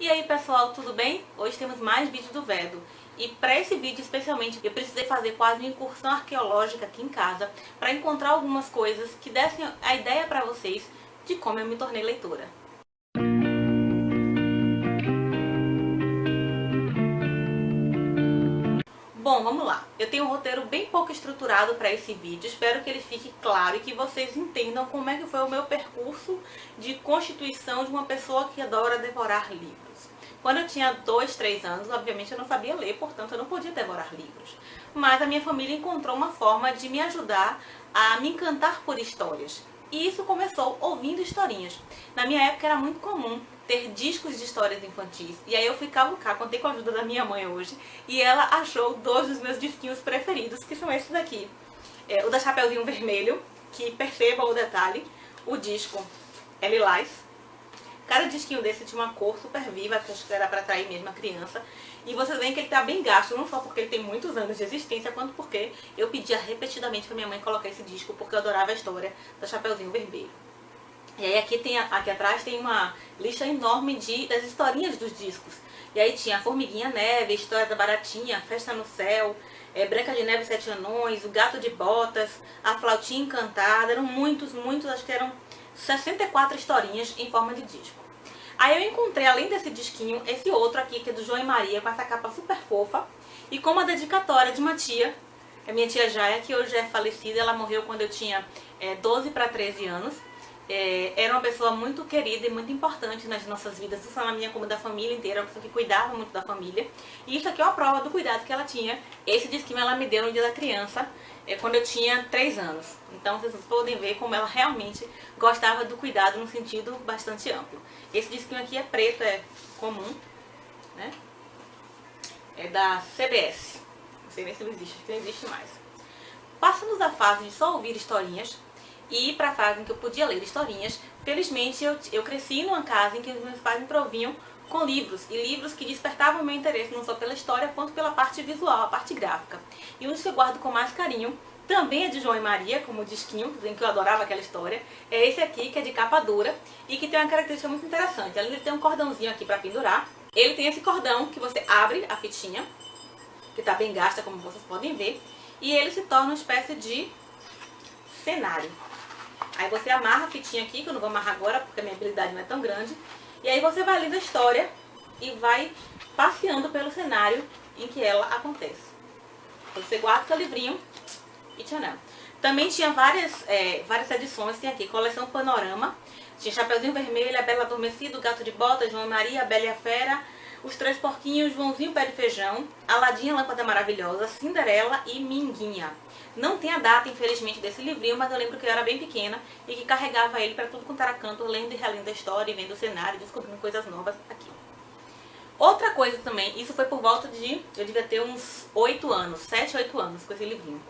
E aí pessoal, tudo bem? Hoje temos mais vídeo do Vedo. E para esse vídeo especialmente eu precisei fazer quase uma incursão arqueológica aqui em casa para encontrar algumas coisas que dessem a ideia para vocês de como eu me tornei leitora. Bom, vamos lá. Eu tenho um roteiro bem pouco estruturado para esse vídeo. Espero que ele fique claro e que vocês entendam como é que foi o meu percurso de constituição de uma pessoa que adora devorar livros. Quando eu tinha 2, 3 anos, obviamente eu não sabia ler, portanto eu não podia devorar livros. Mas a minha família encontrou uma forma de me ajudar a me encantar por histórias. E isso começou ouvindo historinhas. Na minha época era muito comum ter discos de histórias infantis. E aí eu fui cavucar, contei com a ajuda da minha mãe hoje, e ela achou 2 dos meus disquinhos preferidos, que são esses aqui. O da Chapeuzinho Vermelho, que percebam o detalhe, o disco é lilás. Cada disquinho desse tinha uma cor super viva, que acho que era para atrair mesmo a criança. E vocês veem que ele tá bem gasto, não só porque ele tem muitos anos de existência, quanto porque eu pedia repetidamente para minha mãe colocar esse disco, porque eu adorava a história da Chapeuzinho Vermelho. E aí aqui atrás tem uma lista enorme das historinhas dos discos. E aí tinha a Formiguinha Neve, a História da Baratinha, Festa no Céu, Branca de Neve e 7 Anões, O Gato de Botas, A Flautinha Encantada. Eram muitos, acho que eram 64 historinhas em forma de disco. Aí eu encontrei, além desse disquinho, esse outro aqui, que é do João e Maria, com essa capa super fofa, e com uma dedicatória de uma tia, a minha tia Jaia, que hoje é falecida. Ela morreu quando eu tinha 12 para 13 anos. Era uma pessoa muito querida e muito importante nas nossas vidas, não só na minha como da família inteira, uma pessoa que cuidava muito da família. E isso aqui é uma prova do cuidado que ela tinha. Esse disquinho ela me deu no dia da criança, quando eu tinha 3 anos. Então vocês podem ver como ela realmente gostava do cuidado num sentido bastante amplo. Esse disquinho aqui é preto, é comum, né? É da CBS. Não sei nem se não existe, acho que não existe mais. Passamos da fase de só ouvir historinhas e para a fase em que eu podia ler historinhas. Felizmente eu cresci numa casa em que os meus pais me proviam com livros, e livros que despertavam o meu interesse não só pela história quanto pela parte visual, a parte gráfica. E um dos que eu guardo com mais carinho também é de João e Maria, como o disquinho, em que eu adorava aquela história. É esse aqui, que é de capa dura e que tem uma característica muito interessante. Além de ter um cordãozinho aqui para pendurar, ele tem esse cordão que você abre a fitinha, que está bem gasta, como vocês podem ver, e ele se torna uma espécie de cenário. Aí você amarra a fitinha aqui, que eu não vou amarrar agora porque a minha habilidade não é tão grande. E aí você vai lendo a história e vai passeando pelo cenário em que ela acontece. Você guarda seu livrinho e tcharam. Também tinha várias edições. Tem aqui Coleção Panorama. Tinha Chapeuzinho Vermelho, A Bela Adormecida, O Gato de Botas, João e Maria, A Bela e a Fera, Os Três Porquinhos, Joãozinho Pé de Feijão, Aladinha Lâmpada Maravilhosa, Cinderela e Minguinha. Não tem a data, infelizmente, desse livrinho, mas eu lembro que eu era bem pequena e que carregava ele para tudo quanto era canto, lendo e relendo a história, e vendo o cenário, descobrindo coisas novas aqui. Outra coisa também, isso foi por volta de, eu devia ter uns 8 anos, 7, 8 anos com esse livrinho.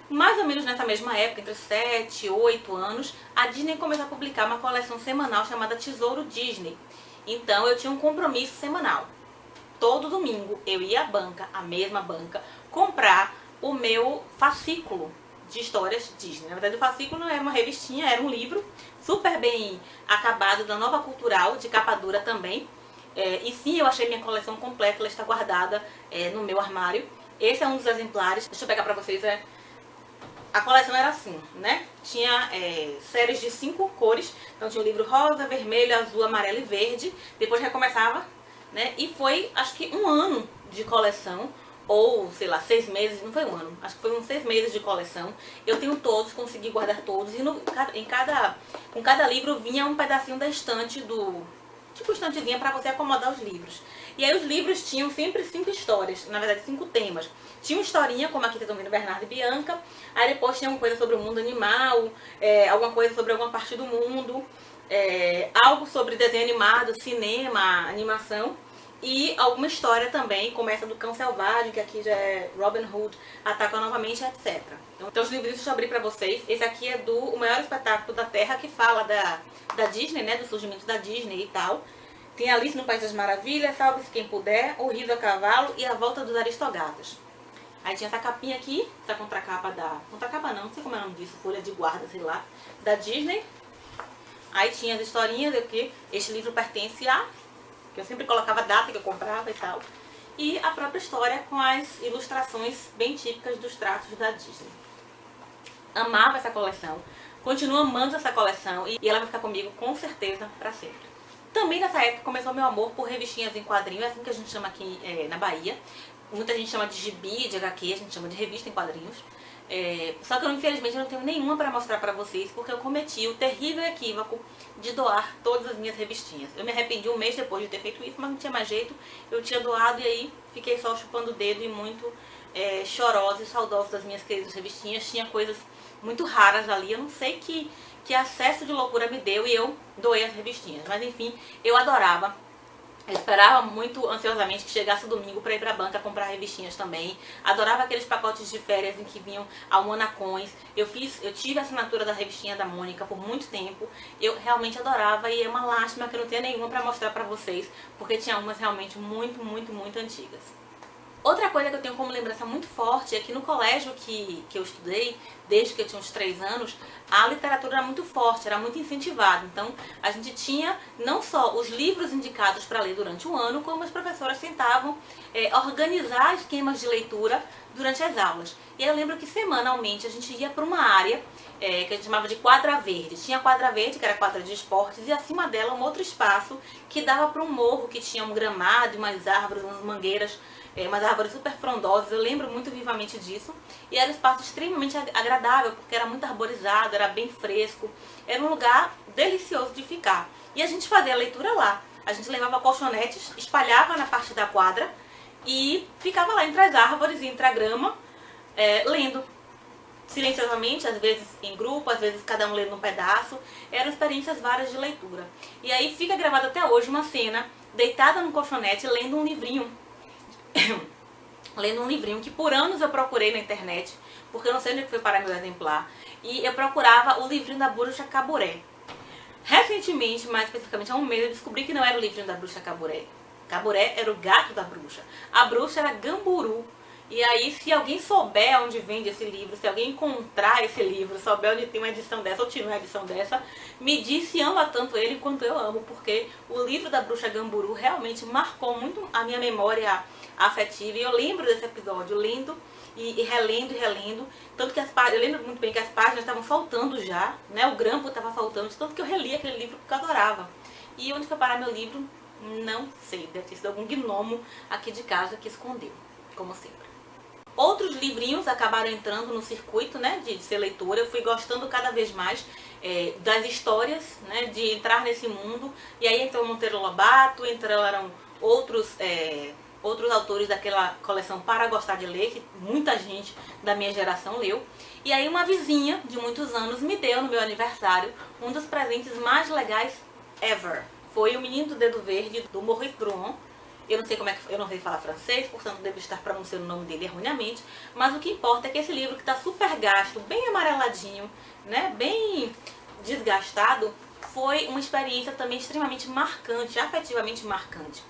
Mais ou menos nessa mesma época, entre 7 e 8 anos, a Disney começou a publicar uma coleção semanal chamada Tesouro Disney. Então eu tinha um compromisso semanal. Todo domingo eu ia à banca, a mesma banca, comprar o meu fascículo de histórias Disney. Na verdade o fascículo não era uma revistinha, era um livro super bem acabado, da Nova Cultural, de capa dura também. E sim, eu achei minha coleção completa, ela está guardada no meu armário. Esse é um dos exemplares, deixa eu pegar pra vocês. A coleção era assim, né? Tinha séries de 5 cores, então tinha o livro rosa, vermelho, azul, amarelo e verde. Depois recomeçava, né? E foi, acho que 1 ano de coleção, ou sei lá, 6 meses, não foi 1 ano, acho que foi uns 6 meses de coleção. Eu tenho todos, consegui guardar todos, e com cada livro vinha um pedacinho da estante tipo estantezinha para você acomodar os livros. E aí os livros tinham sempre 5 histórias, na verdade 5 temas. Tinha uma historinha, como aqui vocês estão vendo, Bernardo e Bianca. Aí depois tinha alguma coisa sobre o mundo animal, alguma coisa sobre alguma parte do mundo, algo sobre desenho animado, cinema, animação. E alguma história também, começa do Cão Selvagem, que aqui já é Robin Hood, Ataca Novamente, etc. Então os livros eu abri pra vocês. Esse aqui é do O Maior Espetáculo da Terra, que fala da Disney, né, do surgimento da Disney e tal. Tem Alice no País das Maravilhas, Salve-se Quem Puder, O Riso a Cavalo e A Volta dos Aristogatas. Aí tinha essa capinha aqui, essa contracapa contracapa não sei como é o nome disso, folha de guarda, sei lá, da Disney. Aí tinha as historinhas, que este livro pertence a que eu sempre colocava a data que eu comprava e tal. E a própria história com as ilustrações bem típicas dos traços da Disney. Amava essa coleção, continuo amando essa coleção e ela vai ficar comigo com certeza para sempre. Também nessa época começou meu amor por revistinhas em quadrinhos, é assim que a gente chama aqui na Bahia. Muita gente chama de gibi, de HQ, a gente chama de revista em quadrinhos. Só que eu, infelizmente, não tenho nenhuma para mostrar para vocês, porque eu cometi o terrível equívoco de doar todas as minhas revistinhas. Eu me arrependi um mês depois de ter feito isso, mas não tinha mais jeito. Eu tinha doado e aí fiquei só chupando o dedo e muito chorosa e saudosa das minhas queridas revistinhas. Tinha coisas muito raras ali, eu não sei que acesso de loucura me deu e eu doei as revistinhas. Mas enfim, eu adorava. Eu esperava muito ansiosamente que chegasse o domingo para ir pra banca comprar revistinhas também. Adorava aqueles pacotes de férias em que vinham almanacões. Eu tive a assinatura da revistinha da Mônica por muito tempo. Eu realmente adorava e é uma lástima que eu não tenha nenhuma para mostrar pra vocês, porque tinha umas realmente muito, muito, muito antigas. Outra coisa que eu tenho como lembrança muito forte é que no colégio que eu estudei, desde que eu tinha uns 3 anos, a literatura era muito forte, era muito incentivada. Então, a gente tinha não só os livros indicados para ler durante o ano, como as professoras tentavam organizar esquemas de leitura durante as aulas. E eu lembro que semanalmente a gente ia para uma área que a gente chamava de quadra verde. Tinha a quadra verde, que era a quadra de esportes, e acima dela um outro espaço que dava para um morro que tinha um gramado, umas árvores, umas mangueiras, umas árvores super frondosas. Eu lembro muito vivamente disso. E era um espaço extremamente agradável, porque era muito arborizado, era bem fresco. Era um lugar delicioso de ficar. E a gente fazia a leitura lá. A gente levava colchonetes, espalhava na parte da quadra e ficava lá entre as árvores e entre a grama, lendo. Silenciosamente, às vezes em grupo, às vezes cada um lendo um pedaço. Eram experiências várias de leitura. E aí fica gravada até hoje uma cena, deitada no colchonete, lendo um livrinho. Lendo um livrinho que por anos eu procurei na internet, porque eu não sei onde foi parar meu exemplar. E eu procurava o livrinho da Bruxa Caburé. Recentemente, mais especificamente há um mês, eu descobri que não era o livrinho da Bruxa Caburé. Caburé era o gato da bruxa. A bruxa era Gamburu. E aí, se alguém souber onde vende esse livro, se alguém encontrar esse livro, souber onde tem uma edição dessa ou tiver uma edição dessa, me diz se ama tanto ele quanto eu amo, porque o livro da Bruxa Gamburu realmente marcou muito a minha memória afetiva. E eu lembro desse episódio, lendo e relendo, tanto que eu lembro muito bem que as páginas estavam faltando já, né? O grampo estava faltando, tanto que eu reli aquele livro porque eu adorava. E onde foi parar meu livro, não sei, deve ter sido algum gnomo aqui de casa que escondeu, como sempre. Outros livrinhos acabaram entrando no circuito, né, de ser leitora. Eu fui gostando cada vez mais das histórias, né, de entrar nesse mundo. E aí entrou Monteiro Lobato, entraram outros autores daquela coleção Para Gostar de Ler, que muita gente da minha geração leu. E aí uma vizinha de muitos anos me deu no meu aniversário um dos presentes mais legais ever. Foi O Menino do Dedo Verde, do Maurice Druon. Eu não sei eu não sei falar francês, portanto devo estar pronunciando o nome dele erroneamente. Mas o que importa é que esse livro, que está super gasto, bem amareladinho, né, bem desgastado, foi uma experiência também extremamente marcante, afetivamente marcante.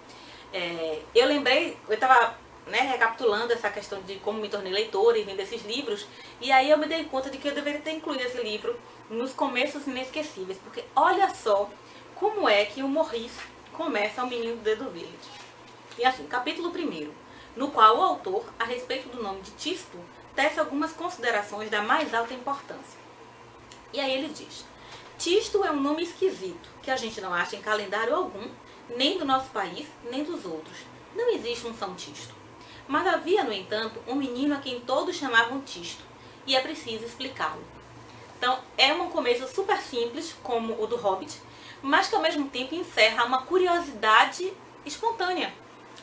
Eu lembrei, eu estava recapitulando essa questão de como me tornei leitora e vendo esses livros, e aí eu me dei conta de que eu deveria ter incluído esse livro nos começos inesquecíveis, porque olha só como é que o Maurice começa O Menino do Dedo Verde. E assim, capítulo 1º, no qual o autor, a respeito do nome de Tisto, tece algumas considerações da mais alta importância. E aí ele diz: Tisto é um nome esquisito, que a gente não acha em calendário algum, nem do nosso país, nem dos outros. Não existe um São Tisto. Mas havia, no entanto, um menino a quem todos chamavam Tisto, e é preciso explicá-lo. Então, é um começo super simples, como o do Hobbit, mas que ao mesmo tempo encerra uma curiosidade espontânea.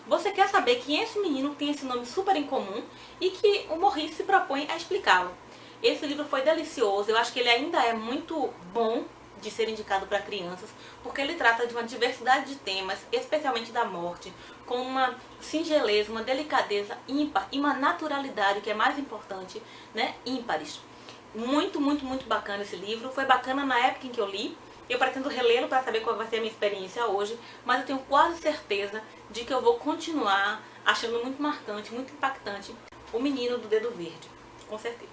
Você quer saber que esse menino tem esse nome super incomum e que o Maurice se propõe a explicá-lo. Esse livro foi delicioso, eu acho que ele ainda é muito bom de ser indicado para crianças, porque ele trata de uma diversidade de temas, especialmente da morte, com uma singeleza, uma delicadeza ímpar e uma naturalidade, que é mais importante, né, ímpares. Muito, muito, muito bacana esse livro. Foi bacana na época em que eu li. Eu pretendo relê-lo para saber qual vai ser a minha experiência hoje, mas eu tenho quase certeza de que eu vou continuar achando muito marcante, muito impactante O Menino do Dedo Verde, com certeza.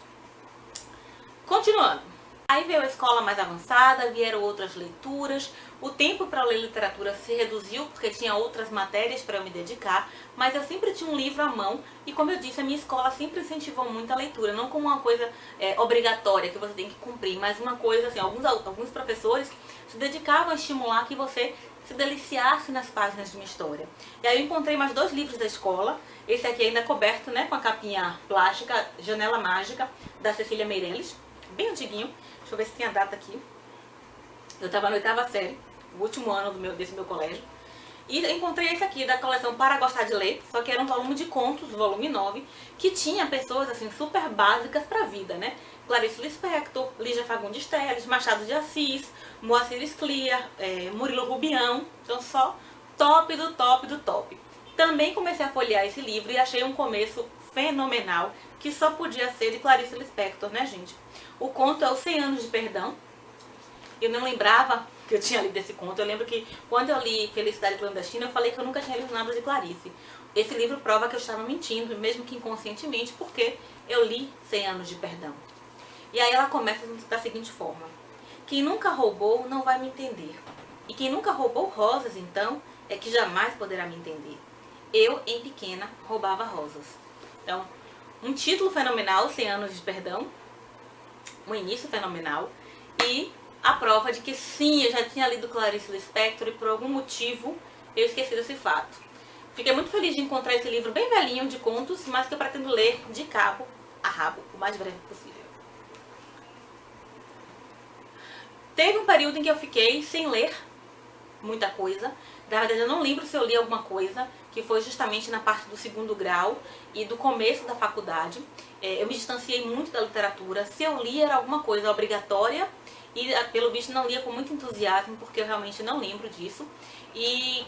Continuando. Aí veio a escola mais avançada, vieram outras leituras, o tempo para ler literatura se reduziu porque tinha outras matérias para eu me dedicar, mas eu sempre tinha um livro à mão e, como eu disse, a minha escola sempre incentivou muito a leitura, não como uma coisa obrigatória que você tem que cumprir, mas uma coisa assim, alguns professores se dedicavam a estimular que você se deliciasse nas páginas de uma história. E aí eu encontrei mais 2 livros da escola, esse aqui ainda é coberto, né, com a capinha plástica, Janela Mágica, da Cecília Meirelles, bem antiguinho. Deixa eu ver se tem a data aqui. Eu estava na 8ª série, o último ano desse meu colégio. E encontrei esse aqui, da coleção Para Gostar de Ler, só que era um volume de contos, volume 9, que tinha pessoas assim super básicas para a vida, né? Clarice Lispector, Lígia Fagundes Telles, Machado de Assis, Moacir Scliar, Murilo Rubião. Então só top do top do top. Também comecei a folhear esse livro e achei um começo fenomenal, que só podia ser de Clarice Lispector, né, gente? O conto é Os 100 Anos de Perdão. Eu não lembrava que eu tinha lido esse conto. Eu lembro que quando eu li Felicidade Clandestina, eu falei que eu nunca tinha lido nada de Clarice. Esse livro prova que eu estava mentindo, mesmo que inconscientemente, porque eu li 100 Anos de Perdão. E aí ela começa da seguinte forma: quem nunca roubou não vai me entender. E quem nunca roubou rosas, então, é que jamais poderá me entender. Eu, em pequena, roubava rosas. Então, um título fenomenal, 100 Anos de Perdão, um início fenomenal, e a prova de que sim, eu já tinha lido Clarice Lispector e por algum motivo eu esqueci desse fato. Fiquei muito feliz de encontrar esse livro bem velhinho de contos, mas que eu pretendo ler de cabo a rabo, o mais breve possível. Teve um período em que eu fiquei sem ler muita coisa. Na verdade, eu não lembro se eu li alguma coisa, que foi justamente na parte do 2º grau e do começo da faculdade. Eu me distanciei muito da literatura. Se eu li, era alguma coisa obrigatória e, pelo visto, não lia com muito entusiasmo, porque eu realmente não lembro disso. E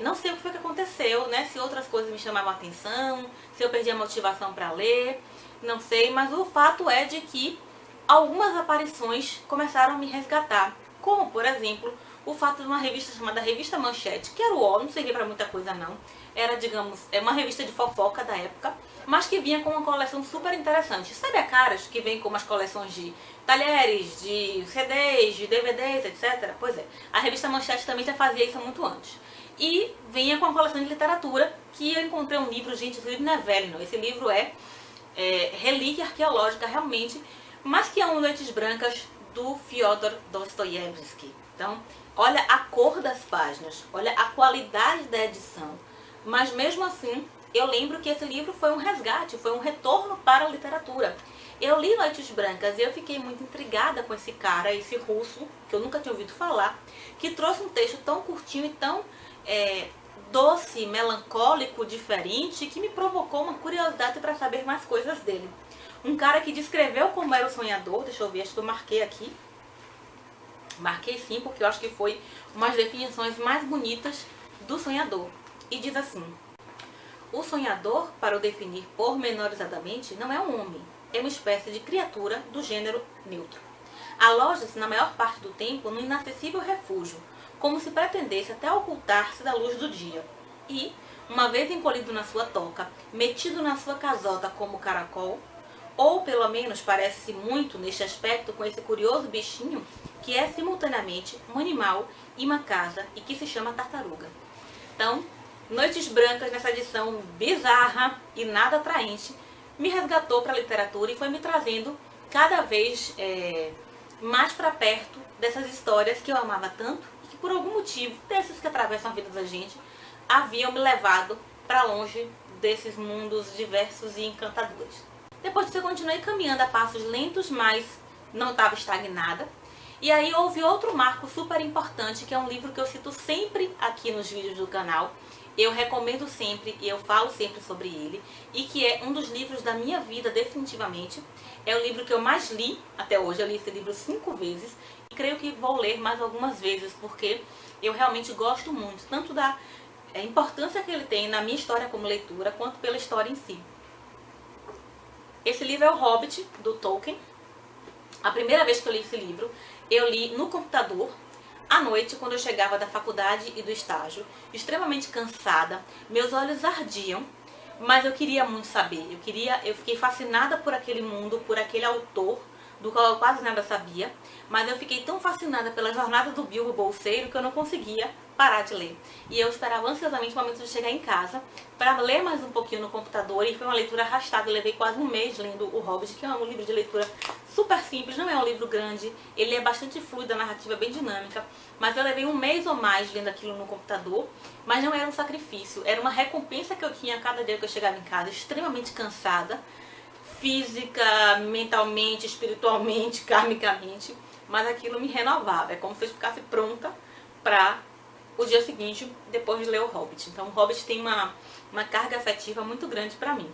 não sei o que foi que aconteceu, né? Se outras coisas me chamavam a atenção, se eu perdi a motivação para ler, não sei. Mas o fato é de que algumas aparições começaram a me resgatar. Como, por exemplo, o fato de uma revista chamada Revista Manchete, que era o ó, não servia pra muita coisa não. Era, digamos, uma revista de fofoca da época, mas que vinha com uma coleção super interessante. Sabe a Caras, que vem com umas coleções de talheres, de CDs, de DVDs, etc? Pois é, a revista Manchete também já fazia isso muito antes. E vinha com uma coleção de literatura, que eu encontrei um livro, gente, esse livro não é velho não, esse livro é relíquia arqueológica realmente, mas que é um Noites Brancas do Fyodor Dostoiévski. Então, olha a cor das páginas, olha a qualidade da edição. Mas mesmo assim, eu lembro que esse livro foi um resgate, foi um retorno para a literatura. Eu li Noites Brancas e eu fiquei muito intrigada com esse cara, esse russo, que eu nunca tinha ouvido falar, que trouxe um texto tão curtinho e tão doce, melancólico, diferente, que me provocou uma curiosidade para saber mais coisas dele. Um cara que descreveu como era o sonhador, deixa eu ver, acho que eu marquei aqui. Marquei sim, porque eu acho que foi uma das definições mais bonitas do sonhador. E diz assim: o sonhador, para o definir pormenorizadamente, não é um homem, é uma espécie de criatura do gênero neutro. Aloja-se na maior parte do tempo num inacessível refúgio, como se pretendesse até ocultar-se da luz do dia. E, uma vez encolhido na sua toca, metido na sua casota como caracol, ou pelo menos parece-se muito neste aspecto com esse curioso bichinho que é simultaneamente um animal e uma casa e que se chama tartaruga. Então, Noites Brancas, nessa edição bizarra e nada atraente, me resgatou para a literatura e foi me trazendo cada vez mais para perto dessas histórias que eu amava tanto e que por algum motivo, desses que atravessam a vida da gente, haviam me levado para longe desses mundos diversos e encantadores. Depois disso eu continuei caminhando a passos lentos, mas não estava estagnada. E aí houve outro marco super importante, que é um livro que eu cito sempre aqui nos vídeos do canal. Eu recomendo sempre e eu falo sempre sobre ele. E que é um dos livros da minha vida, definitivamente. É o livro que eu mais li até hoje. Eu li esse livro 5 vezes. E creio que vou ler mais algumas vezes, porque eu realmente gosto muito. Tanto da importância que ele tem na minha história como leitura, quanto pela história em si. Esse livro é O Hobbit, do Tolkien. A primeira vez que eu li esse livro, eu li no computador, à noite, quando eu chegava da faculdade e do estágio, extremamente cansada, meus olhos ardiam, mas eu queria muito saber. Eu fiquei fascinada por aquele mundo, por aquele autor, do qual eu quase nada sabia, mas eu fiquei tão fascinada pela jornada do Bilbo Bolseiro que eu não conseguia parar de ler. E eu esperava ansiosamente o momento de chegar em casa para ler mais um pouquinho no computador, e foi uma leitura arrastada. Eu levei quase um mês lendo O Hobbit, que é um livro de leitura super simples, não é um livro grande, ele é bastante fluido, a narrativa é bem dinâmica, mas eu levei um mês ou mais lendo aquilo no computador, mas não era um sacrifício, era uma recompensa que eu tinha a cada dia que eu chegava em casa, extremamente cansada, física, mentalmente, espiritualmente, karmicamente, mas aquilo me renovava, é como se eu ficasse pronta para o dia seguinte, depois de ler O Hobbit. Então o Hobbit tem uma carga afetiva muito grande para mim.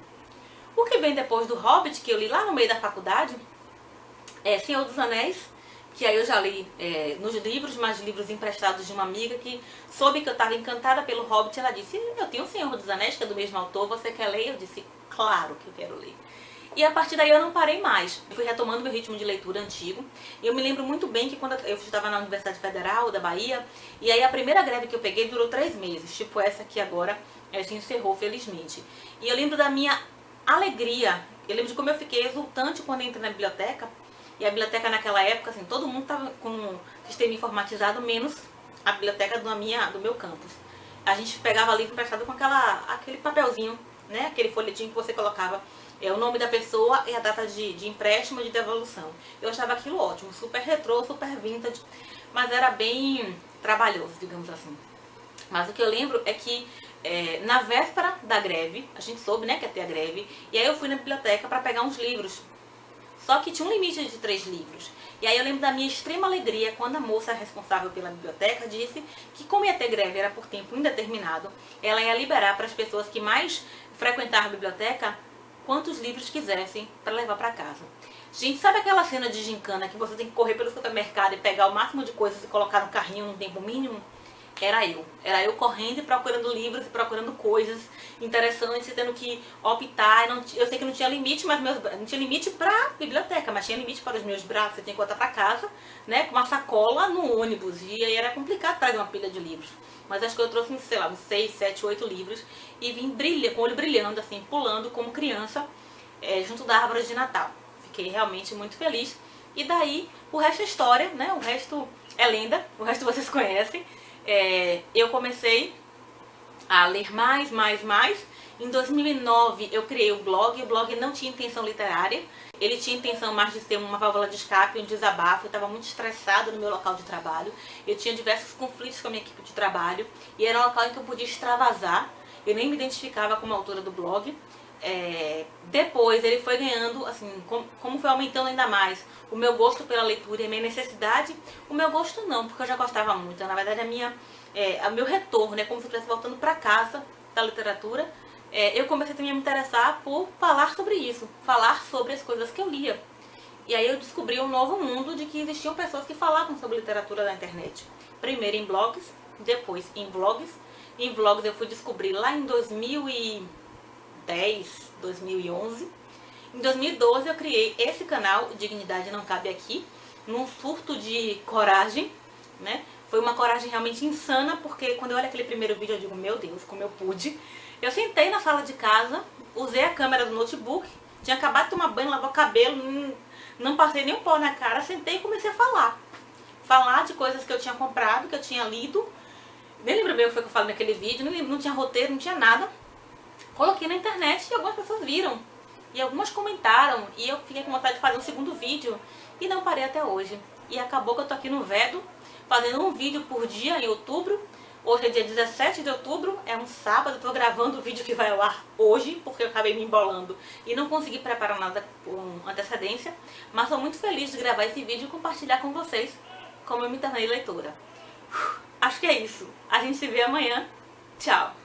O que vem depois do Hobbit, que eu li lá no meio da faculdade, é Senhor dos Anéis, que aí eu já li nos livros, mas livros emprestados de uma amiga que soube que eu estava encantada pelo Hobbit. Ela disse, eu tenho o Senhor dos Anéis, que é do mesmo autor, você quer ler? Eu disse, claro que eu quero ler. E a partir daí eu não parei mais. Eu fui retomando meu ritmo de leitura antigo. E eu me lembro muito bem que quando eu estava na Universidade Federal da Bahia, e aí a primeira greve que eu peguei durou 3 meses, tipo essa aqui agora, se encerrou felizmente. E eu lembro da minha alegria, eu lembro de como eu fiquei exultante quando entrei na biblioteca. E a biblioteca naquela época, assim, todo mundo estava com um sistema informatizado, menos a biblioteca do meu campus. A gente pegava livro emprestado com aquele papelzinho, né? Aquele folhetinho que você colocava o nome da pessoa e a data de empréstimo e de devolução. Eu achava aquilo ótimo, super retrô, super vintage, mas era bem trabalhoso, digamos assim. Mas o que eu lembro é que na véspera da greve, a gente soube, né, que ia ter a greve, e aí eu fui na biblioteca para pegar uns livros. Só que tinha um limite de 3 livros. E aí eu lembro da minha extrema alegria quando a moça responsável pela biblioteca disse que, como ia ter greve, era por tempo indeterminado, ela ia liberar para as pessoas que mais frequentavam a biblioteca quantos livros quisessem para levar para casa. Gente, sabe aquela cena de gincana que você tem que correr pelo supermercado e pegar o máximo de coisas e colocar no carrinho no tempo mínimo? Era eu correndo e procurando livros e procurando coisas interessantes e tendo que optar. Eu sei que não tinha limite, mas não tinha limite para biblioteca, mas tinha limite para os meus braços. Eu tinha que voltar para casa, né, com uma sacola no ônibus, e aí era complicado trazer uma pilha de livros. Mas acho que eu trouxe, sei lá, uns 6, 7, 8 livros e vim com o olho brilhando, assim, pulando como criança, junto da árvore de Natal. Fiquei realmente muito feliz. E daí, o resto é história, né, o resto é lenda, o resto vocês conhecem. Eu comecei a ler mais. Em 2009 eu criei o blog não tinha intenção literária, ele tinha intenção mais de ser uma válvula de escape, um desabafo. Eu estava muito estressada no meu local de trabalho, eu tinha diversos conflitos com a minha equipe de trabalho, e era um local em que eu podia extravasar, eu nem me identificava como autora do blog. Depois ele foi ganhando, assim, como foi aumentando ainda mais o meu gosto pela leitura e a minha necessidade. O meu gosto não, porque eu já gostava muito, na verdade o meu retorno, como se eu estivesse voltando para casa da literatura. Eu comecei também a me interessar por falar sobre isso, falar sobre as coisas que eu lia. E aí eu descobri um novo mundo de que existiam pessoas que falavam sobre literatura na internet. Primeiro em blogs, depois em vlogs. Em vlogs eu fui descobrir lá em 2010, 2011. Em 2012 eu criei esse canal, Dignidade Não Cabe Aqui, num surto de coragem, né? Foi uma coragem realmente insana, porque quando eu olho aquele primeiro vídeo eu digo, meu Deus, como eu pude. Eu sentei na sala de casa, usei a câmera do notebook, tinha acabado de tomar banho, lavar o cabelo, não passei nem um pó na cara, sentei e comecei a falar. Falar de coisas que eu tinha comprado, que eu tinha lido. Nem lembro bem o que foi que eu falei naquele vídeo, não tinha roteiro, não tinha nada. Coloquei na internet e algumas pessoas viram. E algumas comentaram, e eu fiquei com vontade de fazer um segundo vídeo. E não parei até hoje. E acabou que eu tô aqui no Vedo, fazendo um vídeo por dia em outubro. Hoje é dia 17 de outubro, é um sábado, eu tô gravando o vídeo que vai ao ar hoje, porque eu acabei me embolando e não consegui preparar nada com antecedência. Mas tô muito feliz de gravar esse vídeo e compartilhar com vocês como eu me tornei leitora. Acho que é isso. A gente se vê amanhã. Tchau!